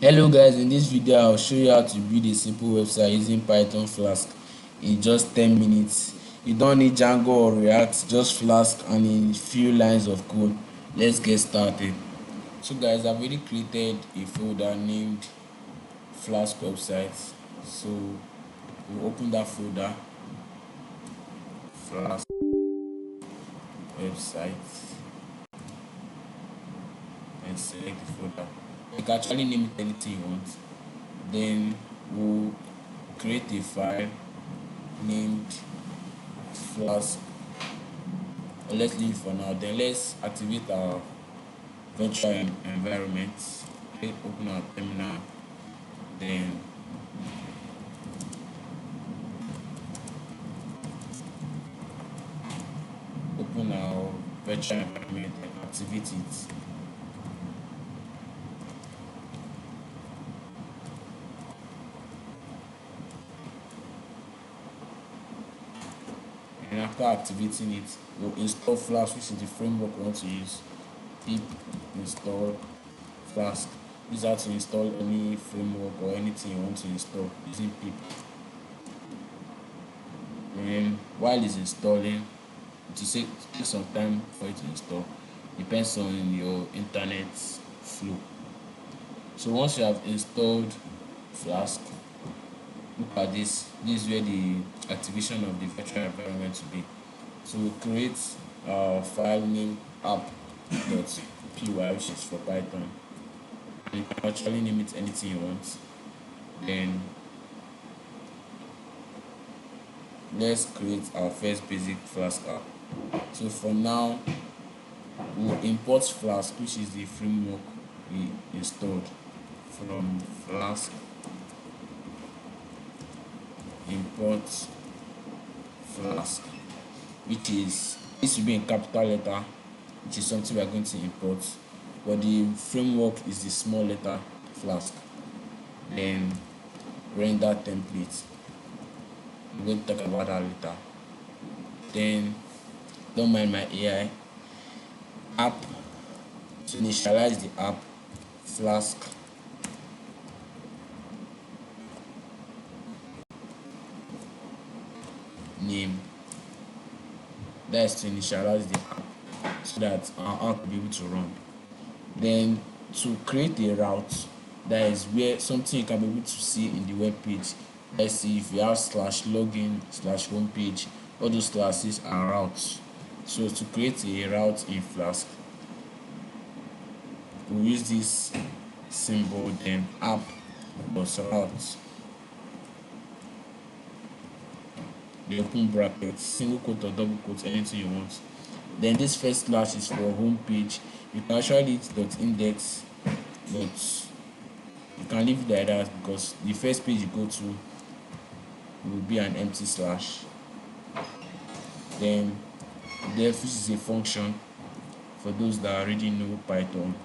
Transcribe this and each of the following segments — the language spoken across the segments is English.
Hello guys, in this video I'll show you how to build a simple website using Python Flask in just 10 minutes. You don't need Django or React, just Flask and a few lines of code. Let's get started. So guys, I've already created a folder named Flask website. So we'll open that folder, Flask website, and select the folder. You can actually name it anything you want. Then we'll create a file named Flask, or let's leave it for now. Then let's activate our virtual environment. Open our terminal, then open our virtual environment and activate it. And after activating it, we'll install Flask, which is the framework we want to use. Pip install Flask. This is how to install any framework or anything you want to install using pip. And while it's installing, it will take some time for it to install. Depends on your internet flow. So once you have installed Flask, look at this. This is where the activation of the virtual environment will be. So we'll create a file named app.py, which is for Python. You can actually name it anything you want. Then let's create our first basic Flask app. So for now, we'll import Flask, which is the framework we installed from Flask. Import Flask, which is, this will be in capital letter, which is something we are going to import, but the framework is the small letter Flask. Then render template, I'm going to talk about that later. Then don't mind my AI. App, to initialize the app, Flask name. That is to initialize the app so that our app will be able to run. Then to create a route, that is where something you can be able to see in the web page. Let's see, if you have /login /homepage, all those classes are routes. So to create a route in Flask, we'll use this symbol, then app.route, the open brackets, single quote or double quote, anything you want. Then this first slash is for home page. You can actually use .index, but you can leave it like that because the first page you go to will be an empty slash. Then def, which is a function for those that already know Python.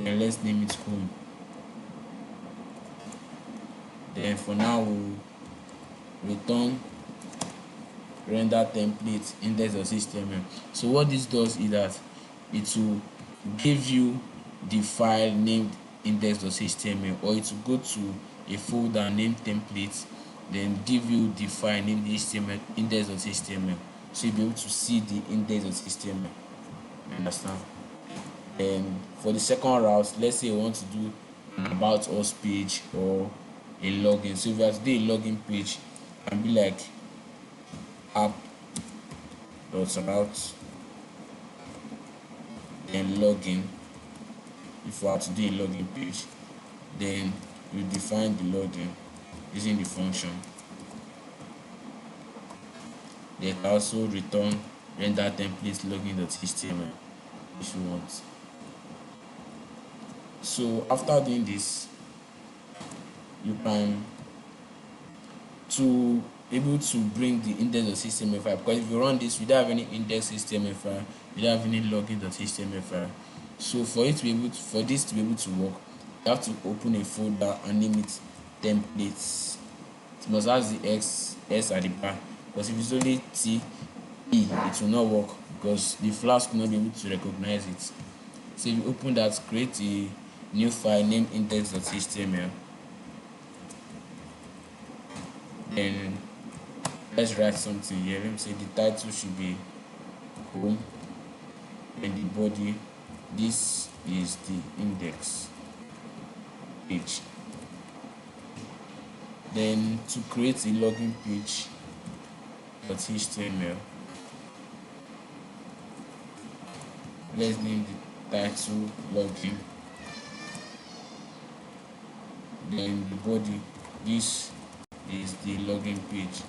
Then let's name it home. Then for now, we'll return render template index.html. So what this does is that it will give you the file named index.html, or it will go to a folder named template, then give you the file named HTML index.html, so you'll be able to see the index.html. Understand? Then for the second route, let's say you want to do an about us page or a login. So if you have to do a login page, it can be like app.route, then login. If you have to do a login page, then you define the login using the function. They can also return render template login.html if you want. So after doing this, you can, to able to bring the index.html file, because if you run this, we don't have any index.html file, we don't have any login.html file. So for it to be able to, for this to be able to work, you have to open a folder and name it templates. It must have the s at the back, because if it's only t e, it will not work because the Flask will not be able to recognize it. So if you open that, create a new file named index.html. Then let's write something here. Let me say the title should be home, and the body, this is the index page. Then to create a login page .html, let's name the title login. Then the body, this is the login page.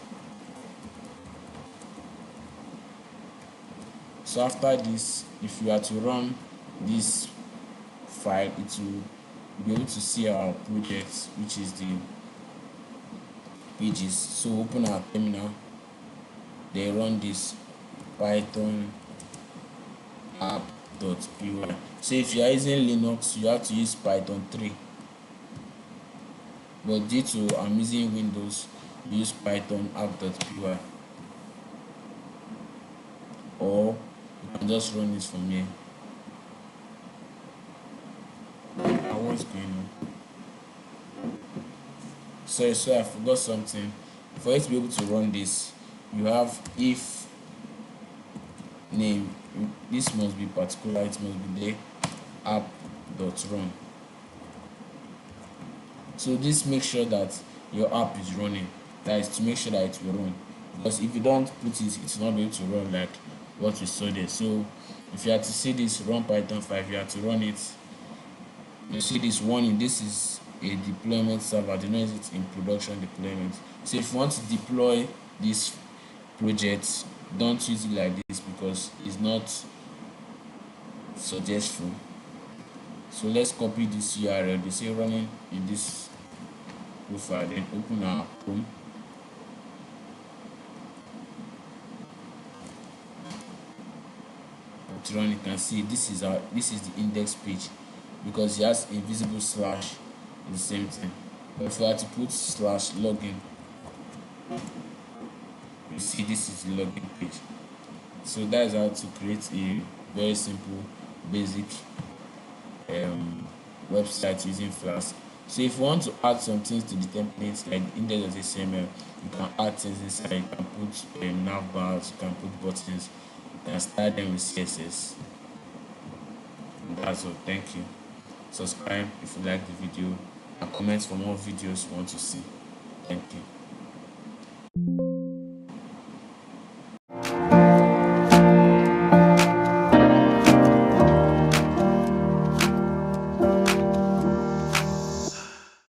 So after this, if you are to run this file, it will be able to see our project, which is the pages. So open our terminal, then run this python app.py. So if you are using Linux, you have to use Python 3, but due to I'm using Windows, use Python app.py, or you can just run this from here. What's going on? Sorry, so I forgot something. For you to be able to run this, you have if name, this must be particular, it must be the app.run. So this makes sure that your app is running. That is to make sure that it will run, because if you don't put it, it's not able to run like what we saw there. So if you have to see this run Python 5, you have to run it. You see this warning, this is a deployment server, do not use it in production deployment. So if you want to deploy this project, don't use it like this because it's not suggestful. So let's copy this URL, they say running in this profile, then open our home. To run, you can see this is the index page, because it has invisible slash, it's the same thing. But if you have to put slash login, you see this is the login page. So that is how to create a very simple basic website using Flask. So if you want to add some things to the templates like index.html, you can add things inside. You can put nav bars, you can put buttons, you can start them with CSS. And that's all. Thank you. Subscribe if you like the video, and comment for more videos you want to see. Thank you.